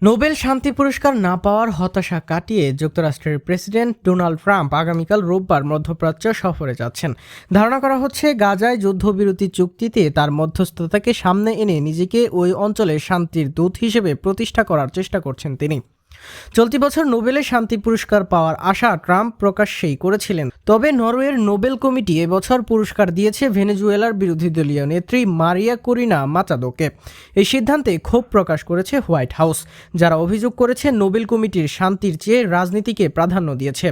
Nobel শান্তি পুরস্কার না পাওয়ার হতাশা কাটিয়ে যুক্তরাষ্ট্রের প্রেসিডেন্ট ডোনাল্ড ট্রাম্প আগামীকাল রোববার মধ্যপ্রাচ্য সফরে যাচ্ছেন। ধারণা করা হচ্ছে গাজায় যুদ্ধবিরতি চুক্তিতে তার মধ্যস্থতাকে সামনে এনে নিজেকে ওই অঞ্চলে শান্তির দূত হিসেবে প্রতিষ্ঠা করার চেষ্টা করছেন তিনি। চলতি বছর নোবেলের শান্তি পুরস্কার পাওয়ার আশা ট্রাম্প প্রকাশ্যেই করেছিলেন, তবে নরওয়ের নোবেল কমিটি এবছর পুরস্কার দিয়েছে ভেনেজুয়েলার বিরোধী দলীয় নেত্রী মারিয়া করিনা মাচাদোকে। এই সিদ্ধান্তে ক্ষোভ প্রকাশ করেছে হোয়াইট হাউস, যারা অভিযোগ করেছে নোবেল কমিটির শান্তির চেয়ে রাজনীতিকে প্রাধান্য দিয়েছে।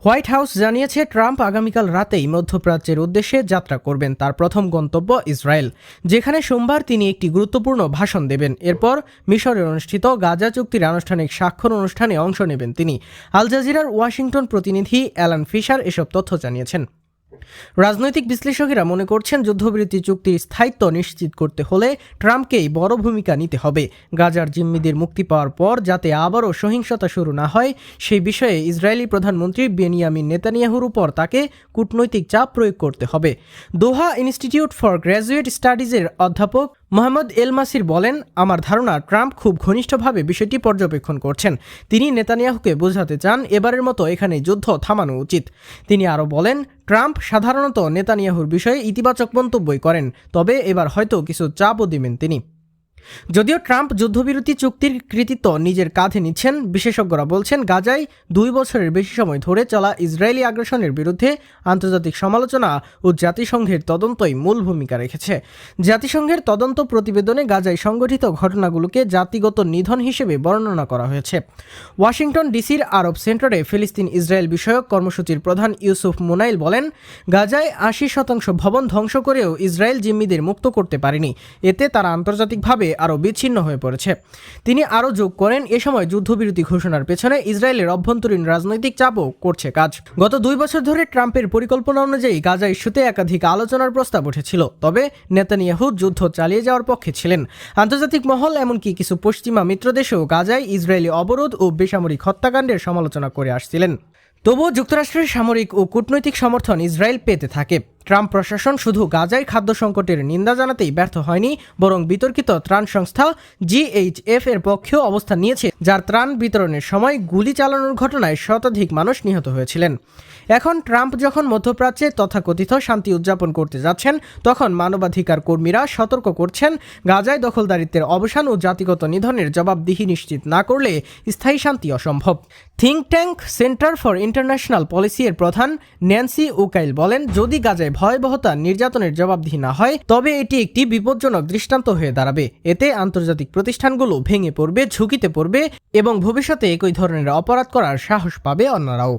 হোয়াইট হাউস জানিয়েছে ট্রাম্প আগামীকাল রাতেই মধ্যপ্রাচ্যের উদ্দেশ্যে যাত্রা করবেন। তার প্রথম গন্তব্য ইসরায়েল, যেখানে সোমবার তিনি একটি গুরুত্বপূর্ণ ভাষণ দেবেন। এরপর মিশরে অনুষ্ঠিত গাজা চুক্তির আনুষ্ঠানিক স্বাক্ষর অনুষ্ঠানে অংশ নেবেন তিনি। আল জাজিরার ওয়াশিংটন প্রতিনিধি অ্যালান ফিশার এসব তথ্য জানিয়েছেন। রাজনৈতিক বিশ্লেষকেরা মনে করছেন, যুদ্ধবিরতি চুক্তির স্থায়িত্ব নিশ্চিত করতে হলে ট্রাম্পকেই বড় ভূমিকা নিতে হবে। গাজার জিম্মিদের মুক্তি পাওয়ার পর যাতে আবারও সহিংসতা শুরু না হয়, সেই বিষয়ে ইসরায়েলি প্রধানমন্ত্রী বেনিয়ামিন নেতানিয়াহুর উপর তাকে কূটনৈতিক চাপ প্রয়োগ করতে হবে। দোহা ইনস্টিটিউট ফর গ্র্যাজুয়েট স্টাডিজের অধ্যাপক মোহাম্মদ এলমাসির বলেন, আমার ধারণা ট্রাম্প খুব ঘনিষ্ঠভাবে বিষয়টি পর্যবেক্ষণ করছেন। তিনি নেতানিয়াহুকে বোঝাতে চান এবারের মতো এখানে যুদ্ধ থামানো উচিত। তিনি আরও বলেন, ট্রাম্প সাধারণত নেতানিয়াহুর বিষয়ে ইতিবাচক মন্তব্যই করেন, তবে এবার হয়তো কিছু চাপও দিবেন তিনি। যদিও ট্রাম্প যুদ্ধবিরতি চুক্তির কৃতিত্ব নিজের কাঁধে নিচ্ছেন, বিশেষজ্ঞরা বলছেন গাজায় 2 বছরের বেশি সময় ধরে চলা ইসরায়েলি আগ্রাসনের বিরুদ্ধে আন্তর্জাতিক সমালোচনা ও জাতিসংঘের তদন্তই মূল ভূমিকা রেখেছে। জাতিসংঘের তদন্ত প্রতিবেদনে গাজায় সংঘটিত ঘটনাগুলোকে জাতিগত নিধন হিসেবে বর্ণনা করা হয়েছে। ওয়াশিংটন ডিসির আরব সেন্টারে ফিলিস্তিন ইসরায়েল বিষয়ক কর্মসূচির প্রধান ইউসুফ মুনাইল বলেন, গাজায় 80% ভবন ধ্বংস করেও ইসরায়েল জিম্মিদের মুক্ত করতে পারেনি। এতে তারা আন্তর্জাতিকভাবে আরও বিচ্ছিন্ন হয়ে পড়েছে। তিনি আরও যোগ করেন, এ সময় যুদ্ধবিরতি ঘোষণার পেছনে ইসরায়েলের অভ্যন্তরীণ রাজনৈতিক চাপও করছে কাজ। গত 2 বছর ধরে ট্রাম্পের পরিকল্পনা অনুযায়ী গাজা ইস্যুতে একাধিক আলোচনার প্রস্তাব উঠেছিল, তবে নেতানিয়াহু যুদ্ধ চালিয়ে যাওয়ার পক্ষে ছিলেন। আন্তর্জাতিক মহল এমনকি কিছু পশ্চিমা মিত্রদেশও গাজায় ইসরায়েলি অবরোধ ও বেসামরিক হত্যাকাণ্ডের সমালোচনা করে আসছিলেন। তবুও যুক্তরাষ্ট্রের সামরিক ও কূটনৈতিক সমর্থন ইসরায়েল পেতে থাকে। ট্রাম্প প্রশাসন শুধু গাজায় খাদ্য সংকটের নিন্দা জানাতেই ব্যর্থ হয়নি, বরং বিতর্কিত ত্রাণ সংস্থা GHF এর পক্ষেও অবস্থান নিয়েছে, যার ত্রাণ বিতরণের সময় গুলি চালানোর ঘটনায় শতাধিক মানুষ নিহত হয়েছিলেন। এখন ট্রাম্প যখন মধ্যপ্রাচ্যে তথাকথিত শান্তি উদযাপন করতে যাচ্ছেন, তখন মানবাধিকার কর্মীরা সতর্ক করছেন, গাজায় দখলদারিত্বের অবসান ও জাতিগত নিধনের জবাবদিহি নিশ্চিত না করলে স্থায়ী শান্তি অসম্ভব। Think tank centre for international policy এর প্রধান ন্যান্সি ওকাইল বলেন, যদি গাজায় ভয়াবহতা নির্যাতনের জবাবদিহি না হয়, তবে এটি একটি বিপজ্জনক দৃষ্টান্ত হয়ে দাঁড়াবে। এতে আন্তর্জাতিক প্রতিষ্ঠানগুলো ভেঙে পড়বে, ঝুঁকিতে পড়বে এবং ভবিষ্যতে একই ধরনের অপরাধ করার সাহস পাবে অন্যরাও।